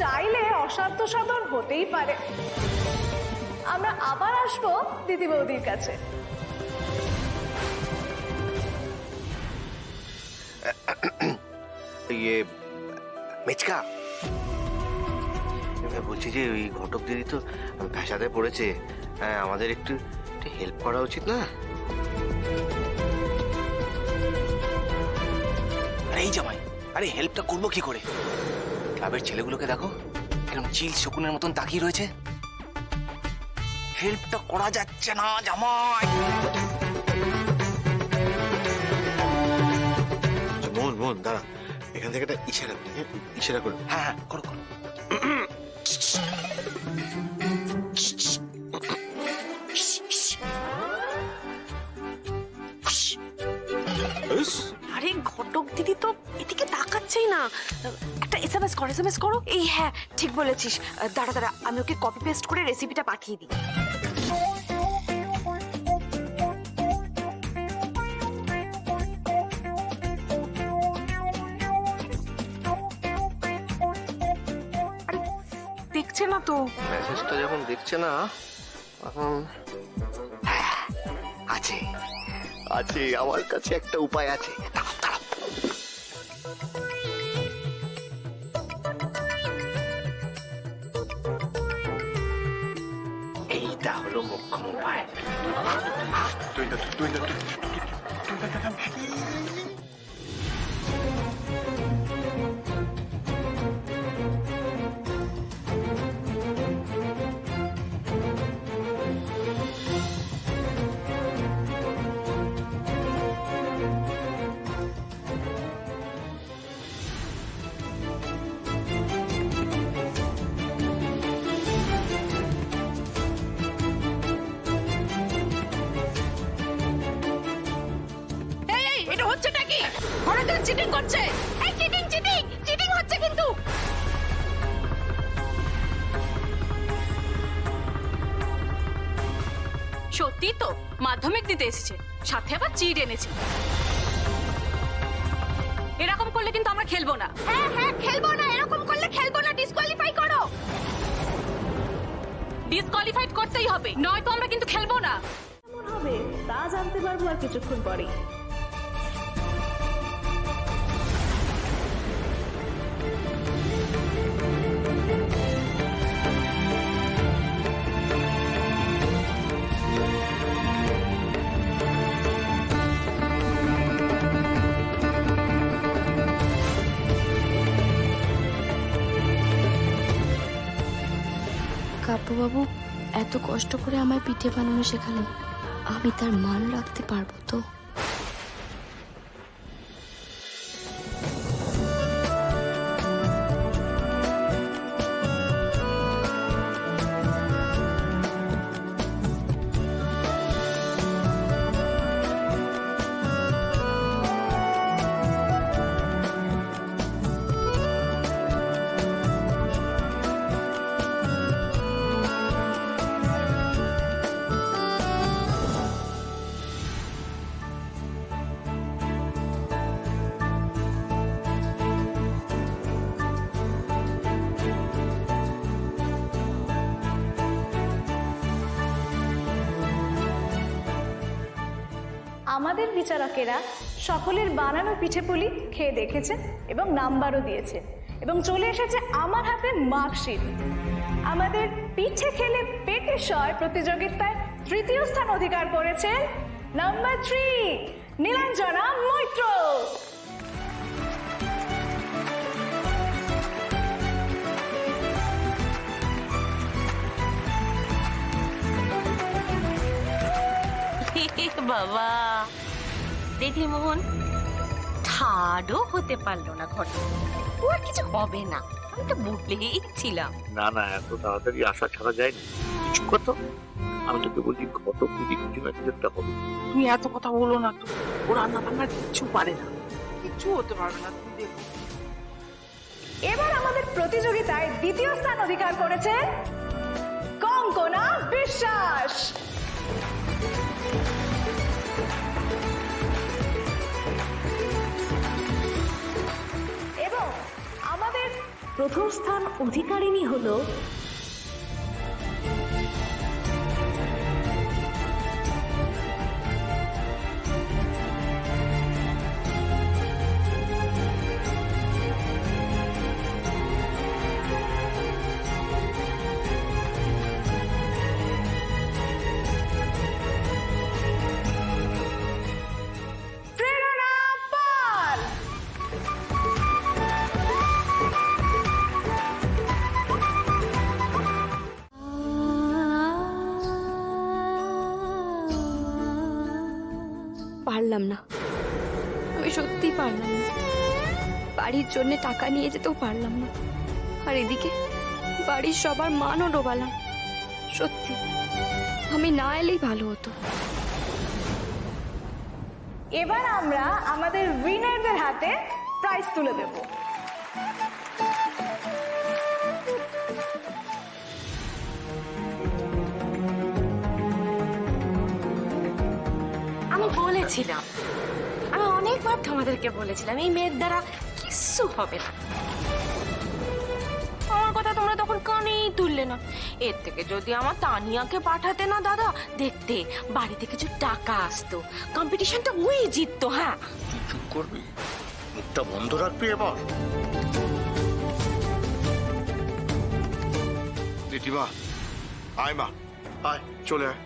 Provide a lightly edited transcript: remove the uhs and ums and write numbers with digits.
চাইলে অসাধ্য সাধন হতেই পারে। আমরা আবার আসবো দিদি বৌদির কাছে। ইয়ে মেচকা, বলছি যে ওই ঘটক দিদি তো ফ্যাসাদে পড়েছে, হ্যাঁ আমাদের একটু হেল্প করা উচিত না? আরে এই জামাই, আরে হেল্পটা করবো কি করে? ক্লাবের ছেলেগুলোকে দেখো কিরকম চিল শকুনের মতন তাকিয়ে রয়েছে। হেল্পটা করা যাচ্ছে না জামাই। মোহন মোহন দাঁড়া, এখান থেকে একটা ইশারা করি, হ্যাঁ ইশারা করো। হ্যাঁ হ্যাঁ করো করো। আরে ঘটক দিদি তো এদিকে তাকাচ্ছেই না। একটা এসএমএস করো। এই হ্যাঁ ঠিক বলেছিস। দাঁড়া দাঁড়া, আমি ওকে কপি পেস্ট করে রেসিপিটা পাঠিয়ে দিই। আরে দেখছে না তো। মেসেজটা যখন দেখছে না তখন আছে আছে, আমার কাছে একটা উপায় আছে। দাঁড়াও দাঁড়াও। এইটা হলো মোক্ষম উপায়। এটা হচ্ছেটা কি? ঘটক চিটিং করছে। এই চিটিং হচ্ছে কিন্তু। সত্যি তো মাধ্যমিক দিতে এসেছে, সাথে আবার চিট এনেছে। এরকম করলে কিন্তু আমরা খেলবো না। হ্যাঁ হ্যাঁ খেলবো না, এরকম করলে খেলবো না, ডিসকোয়ালিফাই করো। ডিসকোয়ালিফাইড করতেই হবে, নয়তো আমরা কিন্তু খেলবো না। কেমন হবে তা জানতে পারবো আর কিছুক্ষণ পরেই। কাব্যবাবু এত কষ্ট করে আমায় পিঠে বানানো শেখালেন, আমি তার মান রাখতে পারবো তো? আমাদের বিচারকেরা সকলের বানানো পিঠেপুলি খেয়ে দেখেছে এবং নাম্বারও দিয়েছে, এবং চলে এসেছে আমার হাতে মার্কশিট। আমাদের পিঠে খেলে পেটে সয় প্রতিযোগিতায় তৃতীয় স্থান অধিকার করেছে নাম্বার 3 নীলাঞ্জনা মৈত্র। বাবা দেখলি মোহন, ঠাডও হতে পারলো না ঘটক। ও আর কিছু হবে না, আমি তো বলেই ছিলাম। না না, এত তাড়াতাড়ি আশা ছাড়া যায় না। কিছু কত, আমি তোকে বলছি ঘটক দিদি কিছু না কিছু একটা হবে। তুমি এত কথা বলো না তো, ও রান্না বান্না কিচ্ছু পারে না, কিচ্ছু হতে পারবে না, তুমি দেখো। এবার আমাদের প্রতিযোগিতায় দ্বিতীয় স্থান অধিকার করেছে কঙ্কনা বিশ্বাস। এবং আমাদের প্রথম স্থান অধিকারিণী হলো প্রেরণা পাল। পারলাম না, আমি সত্যিই পারলাম না। বাড়ির জন্য টাকা নিয়ে যেতেও পারলাম না, আর এদিকে বাড়ির সবার মানও ডোবালাম। সত্যি আমি না এলেই ভালো হতো। এবার আমরা আমাদের উইনারদের হাতে প্রাইজ তুলে দেব। আমি বলেছিলাম, আমি অনেকবার তোমাদেরকে বলেছিলাম এই মেয়ের দ্বারা কিচ্ছু হবে না। আমার কথা তোমরা তখন কানেই তুললে না। এর থেকে যদি আমার তানিয়াকে পাঠাতে না দাদা, দেখতে বাড়িতে কিছু টাকা আসতো, কম্পিটিশনটা ওই জিততো। হ্যাঁ, তুই চুপ করবি, মুখটা বন্ধ রাখবি এবার। দিদিমা, আয় মা, আয় চলে আয়।